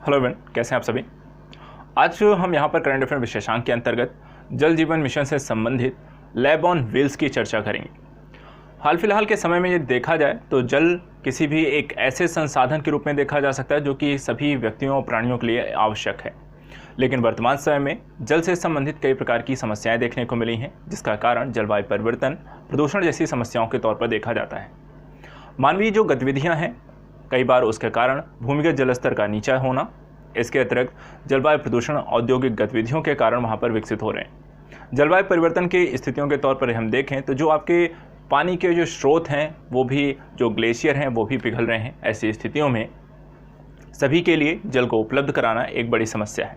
Hello everyone, कैसे हैं आप सभी। आज हम यहाँ पर करंट अफेयर विशेषांक के अंतर्गत जल जीवन मिशन से संबंधित लैब ऑन व्हील्स की चर्चा करेंगे। हाल फिलहाल के समय में ये देखा जाए तो जल किसी भी एक ऐसे संसाधन के रूप में देखा जा सकता है जो कि सभी व्यक्तियों और प्राणियों के लिए आवश्यक है, लेकिन वर्तमान समय में जल से संबंधित कई प्रकार की समस्याएं देखने को मिली हैं, जिसका कारण जलवायु परिवर्तन, प्रदूषण जैसी समस्याओं के तौर पर देखा जाता है। मानवीय जो गतिविधियां हैं, कई बार उसके कारण भूमिगत जलस्तर का नीचा होना, इसके अतिरिक्त जलवायु प्रदूषण औद्योगिक गतिविधियों के कारण वहाँ पर विकसित हो रहे हैं। जलवायु परिवर्तन की स्थितियों के तौर पर हम देखें तो जो आपके पानी के जो स्रोत हैं, वो भी जो ग्लेशियर हैं वो भी पिघल रहे हैं। ऐसी स्थितियों में सभी के लिए जल को उपलब्ध कराना एक बड़ी समस्या है।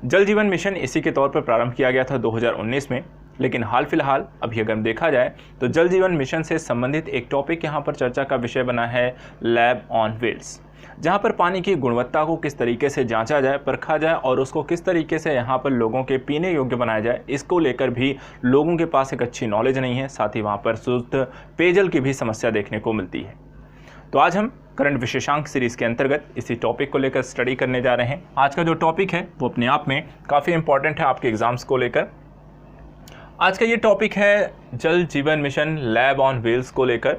जल जीवन मिशन इसी के तौर पर प्रारंभ किया गया था 2019 में, लेकिन हाल फिलहाल अभी अगर देखा जाए तो जल जीवन मिशन से संबंधित एक टॉपिक यहाँ पर चर्चा का विषय बना है लैब ऑन व्हील्स, जहाँ पर पानी की गुणवत्ता को किस तरीके से जांचा जाए, परखा जाए और उसको किस तरीके से यहाँ पर लोगों के पीने योग्य बनाया जाए। इसको लेकर भी लोगों के पास एक अच्छी नॉलेज नहीं है, साथ ही वहाँ पर शुद्ध पेयजल की भी समस्या देखने को मिलती है। तो आज हम करंट विशेषांक सीरीज के अंतर्गत इसी टॉपिक को लेकर स्टडी करने जा रहे हैं। आज का जो टॉपिक है वो अपने आप में काफ़ी इंपॉर्टेंट है आपके एग्जाम्स को लेकर। आज का ये टॉपिक है जल जीवन मिशन लैब ऑन व्हील्स को लेकर।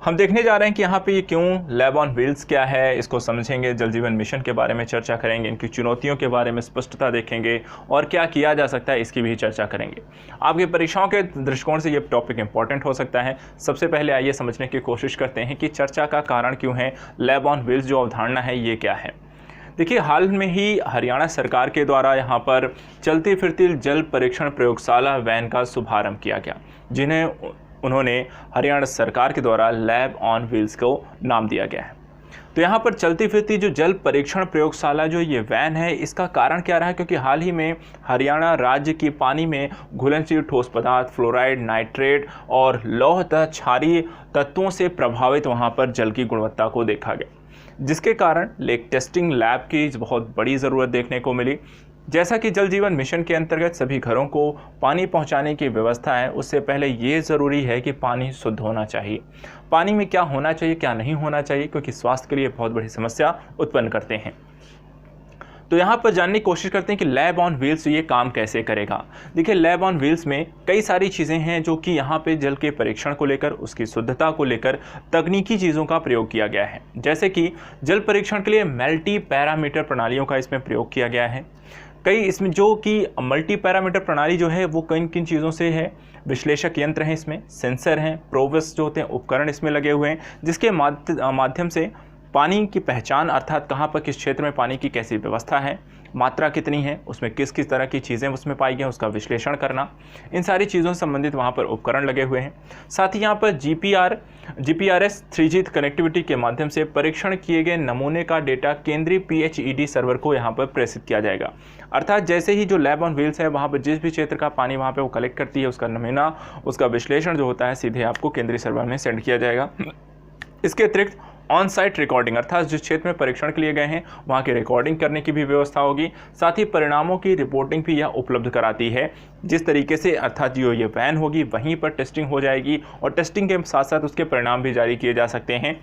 हम देखने जा रहे हैं कि यहाँ पे ये क्यों लैब ऑन व्हील्स क्या है, इसको समझेंगे, जल जीवन मिशन के बारे में चर्चा करेंगे, इनकी चुनौतियों के बारे में स्पष्टता देखेंगे और क्या किया जा सकता है इसकी भी चर्चा करेंगे। आपकी परीक्षाओं के दृष्टिकोण से ये टॉपिक इंपॉर्टेंट हो सकता है। सबसे पहले आइए समझने की कोशिश करते हैं कि चर्चा का कारण क्यों है, लैब ऑन व्हील्स जो अवधारणा है ये क्या है। देखिए, हाल में ही हरियाणा सरकार के द्वारा यहाँ पर चलती फिरती जल परीक्षण प्रयोगशाला वैन का शुभारंभ किया गया, जिन्हें उन्होंने हरियाणा सरकार के द्वारा लैब ऑन व्हील्स को नाम दिया गया है। तो यहाँ पर चलती फिरती जो जल परीक्षण प्रयोगशाला जो ये वैन है, इसका कारण क्या रहा है, क्योंकि हाल ही में हरियाणा राज्य की पानी में घुलनशील ठोस पदार्थ, फ्लोराइड, नाइट्रेट और लौह तथा क्षारीय तत्वों से प्रभावित वहाँ पर जल की गुणवत्ता को देखा गया, जिसके कारण एक टेस्टिंग लैब की बहुत बड़ी ज़रूरत देखने को मिली। जैसा कि जल जीवन मिशन के अंतर्गत सभी घरों को पानी पहुंचाने की व्यवस्था है, उससे पहले ये ज़रूरी है कि पानी शुद्ध होना चाहिए। पानी में क्या होना चाहिए, क्या नहीं होना चाहिए, क्योंकि स्वास्थ्य के लिए बहुत बड़ी समस्या उत्पन्न करते हैं। तो यहाँ पर जानने की कोशिश करते हैं कि लैब ऑन व्हील्स ये काम कैसे करेगा। देखिए, लैब ऑन व्हील्स में कई सारी चीज़ें हैं जो कि यहाँ पे जल के परीक्षण को लेकर, उसकी शुद्धता को लेकर तकनीकी चीज़ों का प्रयोग किया गया है। जैसे कि जल परीक्षण के लिए मल्टी पैरामीटर प्रणालियों का इसमें प्रयोग किया गया है। कई इसमें जो कि मल्टी पैरामीटर प्रणाली जो है वो किन किन चीज़ों से है, विश्लेषक यंत्र हैं, इसमें सेंसर हैं, प्रोब्स जो होते हैं उपकरण इसमें लगे हुए हैं, जिसके माध्यम से पानी की पहचान, अर्थात कहाँ पर किस क्षेत्र में पानी की कैसी व्यवस्था है, मात्रा कितनी है, उसमें किस किस तरह की चीज़ें उसमें पाई गई, उसका विश्लेषण करना, इन सारी चीज़ों से संबंधित वहाँ पर उपकरण लगे हुए हैं। साथ ही यहाँ पर GPRS 3G कनेक्टिविटी के माध्यम से परीक्षण किए गए नमूने का डेटा केंद्रीय PHED सर्वर को यहाँ पर प्रेषित किया जाएगा। अर्थात जैसे ही जो लैब ऑन व्हील्स है वहाँ पर जिस भी क्षेत्र का पानी वहाँ पर वो कलेक्ट करती है, उसका नमूना, उसका विश्लेषण जो होता है सीधे आपको केंद्रीय सर्वर में सेंड किया जाएगा। इसके अतिरिक्त ऑन साइट रिकॉर्डिंग, अर्थात जिस क्षेत्र में परीक्षण के लिए गए हैं वहाँ की रिकॉर्डिंग करने की भी व्यवस्था होगी। साथ ही परिणामों की रिपोर्टिंग भी यह उपलब्ध कराती है। जिस तरीके से अर्थात जो ये वैन होगी वहीं पर टेस्टिंग हो जाएगी और टेस्टिंग के साथ साथ उसके परिणाम भी जारी किए जा सकते हैं,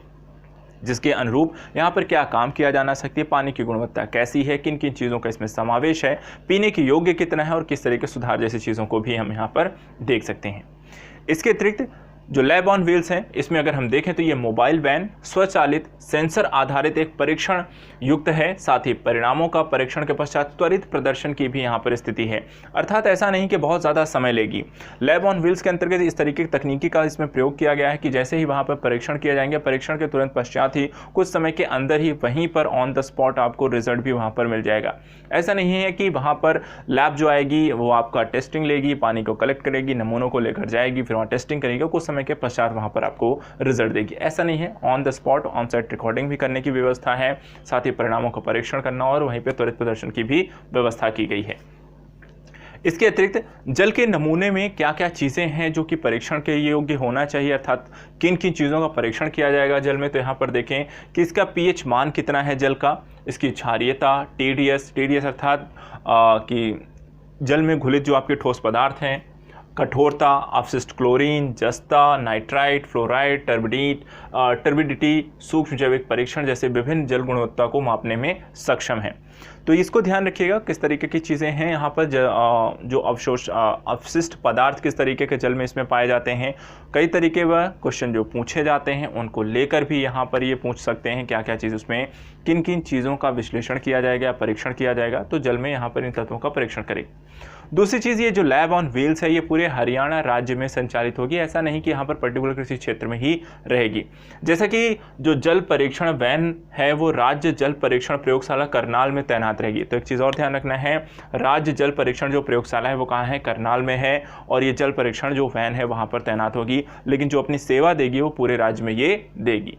जिसके अनुरूप यहाँ पर क्या काम किया जाना सकती है, पानी की गुणवत्ता कैसी है, किन किन चीज़ों का इसमें समावेश है, पीने के योग्य कितना है और किस तरीके से सुधार जैसी चीज़ों को भी हम यहाँ पर देख सकते हैं। इसके अतिरिक्त जो लैब ऑन व्हील्स हैं, इसमें अगर हम देखें तो ये मोबाइल वैन स्वचालित सेंसर आधारित एक परीक्षण युक्त है। साथ ही परिणामों का परीक्षण के पश्चात त्वरित प्रदर्शन की भी यहाँ पर स्थिति है, अर्थात ऐसा नहीं कि बहुत ज़्यादा समय लेगी। लैब ऑन व्हील्स के अंतर्गत इस तरीके की तकनीकी का इसमें प्रयोग किया गया है कि जैसे ही वहाँ पर परीक्षण किया जाएंगे, परीक्षण के तुरंत पश्चात ही कुछ समय के अंदर ही वहीं पर ऑन द स्पॉट आपको रिजल्ट भी वहाँ पर मिल जाएगा। ऐसा नहीं है कि वहाँ पर लैब जो आएगी वो आपका टेस्टिंग लेगी, पानी को कलेक्ट करेगी, नमूनों को लेकर जाएगी, फिर वहाँ टेस्टिंग करेगी, कुछ समय के पश्चात वहाँ पर आपको रिजल्ट देगी। ऐसा नहीं है, on the spot on site recording भी करने की व्यवस्था है, साथ ही परिणामों का परीक्षण करना और वहीं पर त्वरित प्रदर्शन की भी व्यवस्था की गई है। इसके अतिरिक्त जल के नमूने में क्या क्या चीज़ें हैं जो कि परीक्षण के योग्य होना चाहिए, अर्थात किन किन चीज़ों का परीक्षण किया जाएगा जल में। तो यहाँ पर देखें कि इसका pH मान कितना है जल का, इसकी क्षारीयता, TDS अर्थात कि जल में घुलित जो आपके ठोस पदार्थ हैं, कठोरता, अपशिष्ट क्लोरीन, जस्ता, नाइट्राइट, फ्लोराइड, टर्बिडिटी, सूक्ष्म जैविक परीक्षण जैसे विभिन्न जल गुणवत्ता को मापने में सक्षम है। तो इसको ध्यान रखिएगा किस तरीके की चीज़ें हैं यहाँ पर। जो अपशिष्ट पदार्थ किस तरीके के जल में इसमें पाए जाते हैं, कई तरीके व क्वेश्चन जो पूछे जाते हैं उनको लेकर भी यहाँ पर ये पूछ सकते हैं क्या क्या चीज़ उसमें किन किन चीज़ों का विश्लेषण किया जाएगा, परीक्षण किया जाएगा। तो जल में यहाँ पर इन तत्वों का परीक्षण करें। दूसरी चीज़, ये जो लैब ऑन व्हील्स है ये पूरे हरियाणा राज्य में संचालित होगी। ऐसा नहीं कि यहाँ पर पर्टिकुलर किसी क्षेत्र में ही रहेगी। जैसा कि जो जल परीक्षण वैन है वो राज्य जल परीक्षण प्रयोगशाला करनाल में तैनात रहेगी। तो एक चीज़ और ध्यान रखना है, राज्य जल परीक्षण जो प्रयोगशाला है वो कहाँ है, करनाल में है, और ये जल परीक्षण जो वैन है वहाँ पर तैनात होगी, लेकिन जो अपनी सेवा देगी वो पूरे राज्य में ये देगी।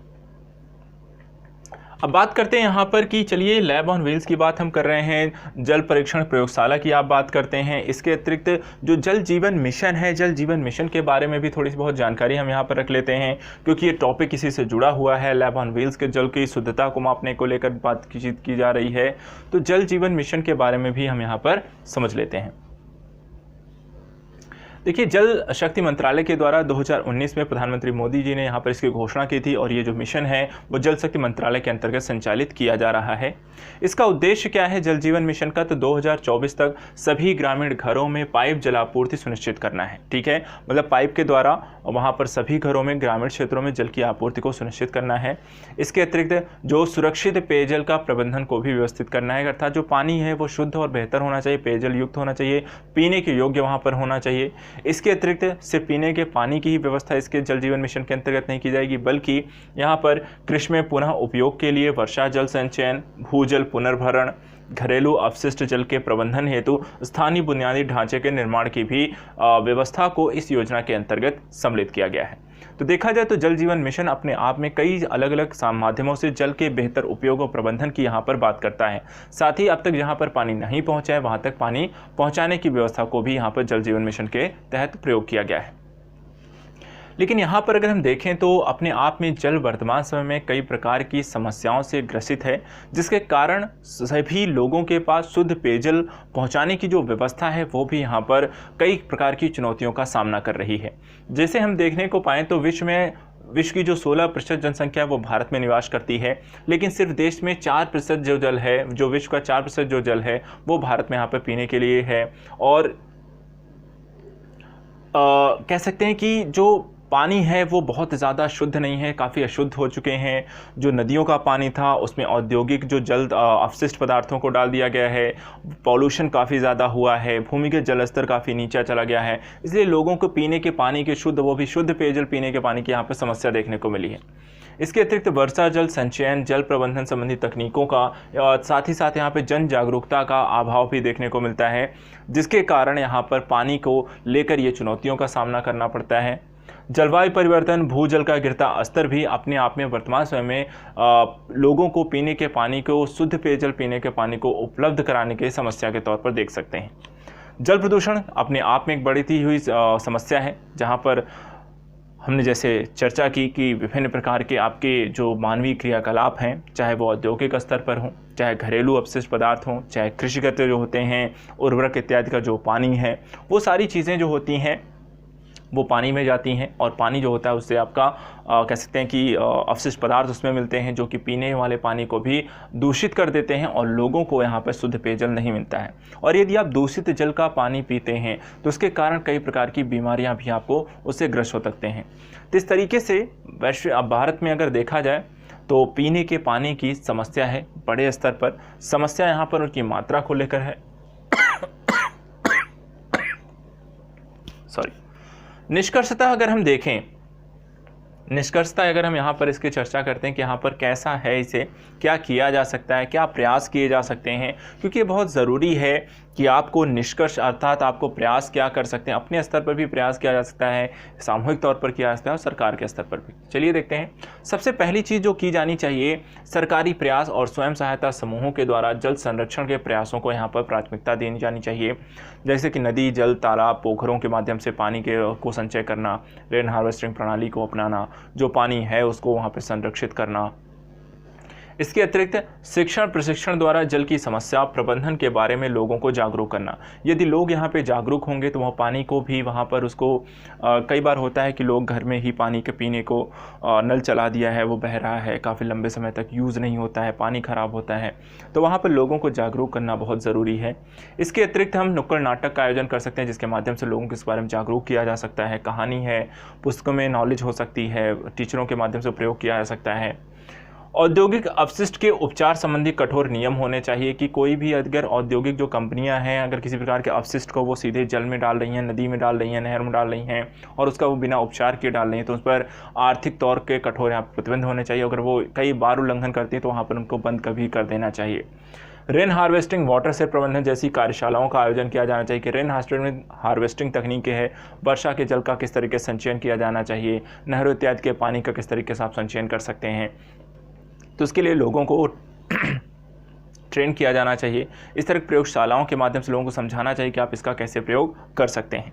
अब बात करते हैं यहाँ पर कि चलिए लैब ऑन व्हील्स की बात हम कर रहे हैं, जल परीक्षण प्रयोगशाला की आप बात करते हैं। इसके अतिरिक्त जो जल जीवन मिशन है, जल जीवन मिशन के बारे में भी थोड़ी सी बहुत जानकारी हम यहाँ पर रख लेते हैं, क्योंकि ये टॉपिक इसी से जुड़ा हुआ है। लैब ऑन व्हील्स के जल की शुद्धता को मापने को लेकर बातचीत की जा रही है, तो जल जीवन मिशन के बारे में भी हम यहाँ पर समझ लेते हैं। देखिए, जल शक्ति मंत्रालय के द्वारा 2019 में प्रधानमंत्री मोदी जी ने यहाँ पर इसकी घोषणा की थी, और ये जो मिशन है वो जल शक्ति मंत्रालय के अंतर्गत संचालित किया जा रहा है। इसका उद्देश्य क्या है जल जीवन मिशन का, तो 2024 तक सभी ग्रामीण घरों में पाइप जलापूर्ति सुनिश्चित करना है। ठीक है, मतलब पाइप के द्वारा वहाँ पर सभी घरों में, ग्रामीण क्षेत्रों में जल की आपूर्ति को सुनिश्चित करना है। इसके अतिरिक्त जो सुरक्षित पेयजल का प्रबंधन को भी व्यवस्थित करना है, अर्थात जो पानी है वो शुद्ध और बेहतर होना चाहिए, पेयजल युक्त होना चाहिए, पीने के योग्य वहाँ पर होना चाहिए। इसके अतिरिक्त सिर्फ पीने के पानी की ही व्यवस्था इसके जल जीवन मिशन के अंतर्गत नहीं की जाएगी, बल्कि यहाँ पर कृषि में पुनः उपयोग के लिए वर्षा जल संचयन, भूजल पुनर्भरण, घरेलू अपशिष्ट जल के प्रबंधन हेतु स्थानीय बुनियादी ढांचे के निर्माण की भी व्यवस्था को इस योजना के अंतर्गत सम्मिलित किया गया है। तो देखा जाए तो जल जीवन मिशन अपने आप में कई अलग अलग माध्यमों से जल के बेहतर उपयोग और प्रबंधन की यहाँ पर बात करता है। साथ ही अब तक जहाँ पर पानी नहीं पहुँचा है वहाँ तक पानी पहुँचाने की व्यवस्था को भी यहाँ पर जल जीवन मिशन के तहत प्रयोग किया गया है। लेकिन यहाँ पर अगर हम देखें तो अपने आप में जल वर्तमान समय में कई प्रकार की समस्याओं से ग्रसित है, जिसके कारण सभी लोगों के पास शुद्ध पेयजल पहुँचाने की जो व्यवस्था है वो भी यहाँ पर कई प्रकार की चुनौतियों का सामना कर रही है। जैसे हम देखने को पाएँ तो विश्व की जो 16% जनसंख्या है वो भारत में निवास करती है, लेकिन सिर्फ देश में 4% जो जल है, जो विश्व का 4% जो जल है वो भारत में यहाँ पर पीने के लिए है। और कह सकते हैं कि जो पानी है वो बहुत ज़्यादा शुद्ध नहीं है, काफ़ी अशुद्ध हो चुके हैं। जो नदियों का पानी था उसमें औद्योगिक जो जल अपशिष्ट पदार्थों को डाल दिया गया है, पॉल्यूशन काफ़ी ज़्यादा हुआ है, भूमिगत जल स्तर काफ़ी नीचा चला गया है, इसलिए लोगों को पीने के पानी के शुद्ध, वो भी शुद्ध पेयजल पीने के पानी की यहाँ पर समस्या देखने को मिली है। इसके अतिरिक्त वर्षा जल संचयन, जल प्रबंधन संबंधी तकनीकों का, साथ ही साथ यहाँ पे जन जागरूकता का अभाव भी देखने को मिलता है, जिसके कारण यहाँ पर पानी को लेकर ये चुनौतियों का सामना करना पड़ता है। जलवायु परिवर्तन, भूजल का गिरता स्तर भी अपने आप में वर्तमान समय में लोगों को पीने के पानी को, शुद्ध पेयजल पीने के पानी को उपलब्ध कराने की समस्या के तौर पर देख सकते हैं। जल प्रदूषण अपने आप में एक बढ़ती हुई समस्या है, जहाँ पर हमने जैसे चर्चा की कि विभिन्न प्रकार के आपके जो मानवीय क्रियाकलाप हैं, चाहे वो औद्योगिक स्तर पर हों, चाहे घरेलू अपशिष्ट पदार्थ हों, चाहे कृषिगत जो होते हैं, उर्वरक इत्यादि का जो पानी है, वो सारी चीज़ें जो होती हैं वो पानी में जाती हैं, और पानी जो होता है उससे आपका कह सकते हैं कि अपशिष्ट पदार्थ उसमें मिलते हैं, जो कि पीने वाले पानी को भी दूषित कर देते हैं, और लोगों को यहाँ पर शुद्ध पेयजल नहीं मिलता है। और यदि आप दूषित जल का पानी पीते हैं तो उसके कारण कई प्रकार की बीमारियाँ भी आपको उससे ग्रस्त हो सकते हैं। तो इस तरीके से भारत में अगर देखा जाए तो पीने के पानी की समस्या है बड़े स्तर पर। समस्या यहाँ पर उनकी मात्रा को लेकर है निष्कर्षतः अगर हम देखें, अगर हम यहाँ पर इसकी चर्चा करते हैं कि यहाँ पर कैसा है, इसे क्या किया जा सकता है, क्या प्रयास किए जा सकते हैं, क्योंकि ये बहुत ज़रूरी है कि आपको निष्कर्ष, अर्थात आपको प्रयास क्या कर सकते हैं। अपने स्तर पर भी प्रयास किया जा सकता है, सामूहिक तौर पर किया जा सकता है, और सरकार के स्तर पर भी। चलिए देखते हैं। सबसे पहली चीज़ जो की जानी चाहिए, सरकारी प्रयास और स्वयं सहायता समूहों के द्वारा जल संरक्षण के प्रयासों को यहाँ पर प्राथमिकता देनी जानी चाहिए, जैसे कि नदी, जल, तालाब, पोखरों के माध्यम से पानी को संचय करना, रेन हार्वेस्टिंग प्रणाली को अपनाना, जो पानी है उसको वहाँ पर संरक्षित करना। इसके अतिरिक्त शिक्षण प्रशिक्षण द्वारा जल की समस्या प्रबंधन के बारे में लोगों को जागरूक करना। यदि लोग यहाँ पे जागरूक होंगे तो वह पानी को भी वहाँ पर उसको कई बार होता है कि लोग घर में ही पानी के पीने को नल चला दिया है, वो बह रहा है, काफ़ी लंबे समय तक यूज़ नहीं होता है, पानी ख़राब होता है, तो वहाँ पर लोगों को जागरूक करना बहुत ज़रूरी है। इसके अतिरिक्त हम नुक्कड़ नाटक का आयोजन कर सकते हैं जिसके माध्यम से लोगों को इस बारे में जागरूक किया जा सकता है। कहानी है, पुस्तकों में नॉलेज हो सकती है, टीचरों के माध्यम से प्रयोग किया जा सकता है। औद्योगिक अपशिष्ट के उपचार संबंधी कठोर नियम होने चाहिए कि कोई भी अगर औद्योगिक जो कंपनियां हैं अगर किसी प्रकार के अपशिष्ट को वो सीधे जल में डाल रही हैं, नदी में डाल रही हैं, नहर में डाल रही हैं और उसका वो बिना उपचार किए डाल रही हैं, तो उस पर आर्थिक तौर के कठोर यहाँ प्रतिबंध होने चाहिए। अगर वो कई बार उल्लंघन करती हैं तो वहाँ पर उनको बंद कभी कर देना चाहिए। रेन हार्वेस्टिंग, वाटर से प्रबंधन जैसी कार्यशालाओं का आयोजन किया जाना चाहिए कि रेन हार्वेस्टिंग तकनीकें है, वर्षा के जल का किस तरीके से संचयन किया जाना चाहिए, नहरों इत्यादि के पानी का किस तरीके से आप संचयन कर सकते हैं, तो उसके लिए लोगों को ट्रेन किया जाना चाहिए। इस तरह की प्रयोगशालाओं के माध्यम से लोगों को समझाना चाहिए कि आप इसका कैसे प्रयोग कर सकते हैं।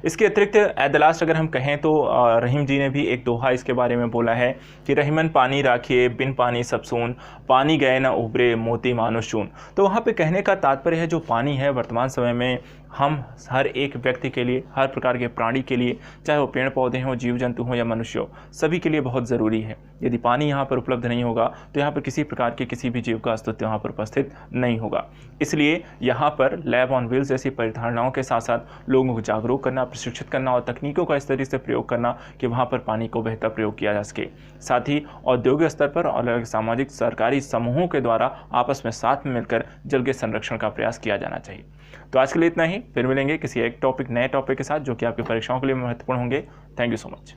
इसके अतिरिक्त एट द लास्ट अगर हम कहें तो रहीम जी ने भी एक दोहा इसके बारे में बोला है कि रहीमन पानी राखिए बिन पानी सब सून, पानी गए न उभरे मोती मानुष चून। तो वहाँ पे कहने का तात्पर्य है जो पानी है वर्तमान समय में हम हर एक व्यक्ति के लिए, हर प्रकार के प्राणी के लिए, चाहे वो पेड़ पौधे हों, जीव जंतु हों या मनुष्य हो, सभी के लिए बहुत ज़रूरी है। यदि पानी यहाँ पर उपलब्ध नहीं होगा तो यहाँ पर किसी प्रकार के किसी भी जीव का अस्तित्व यहाँ पर उपस्थित नहीं होगा। इसलिए यहाँ पर लैब ऑन व्हील्स जैसी परिधारणाओं के साथ साथ लोगों को जागरूक करना, प्रशिक्षित करना और तकनीकों का इस तरीके से प्रयोग करना कि वहाँ पर पानी को बेहतर प्रयोग किया जा सके। साथ ही औद्योगिक स्तर पर और अलग सामाजिक सरकारी समूहों के द्वारा आपस में साथ में मिलकर जल के संरक्षण का प्रयास किया जाना चाहिए। तो आज के लिए इतना ही, फिर मिलेंगे किसी एक नए टॉपिक के साथ जो कि आपकी परीक्षाओं के लिए महत्वपूर्ण होंगे। Thank you so much.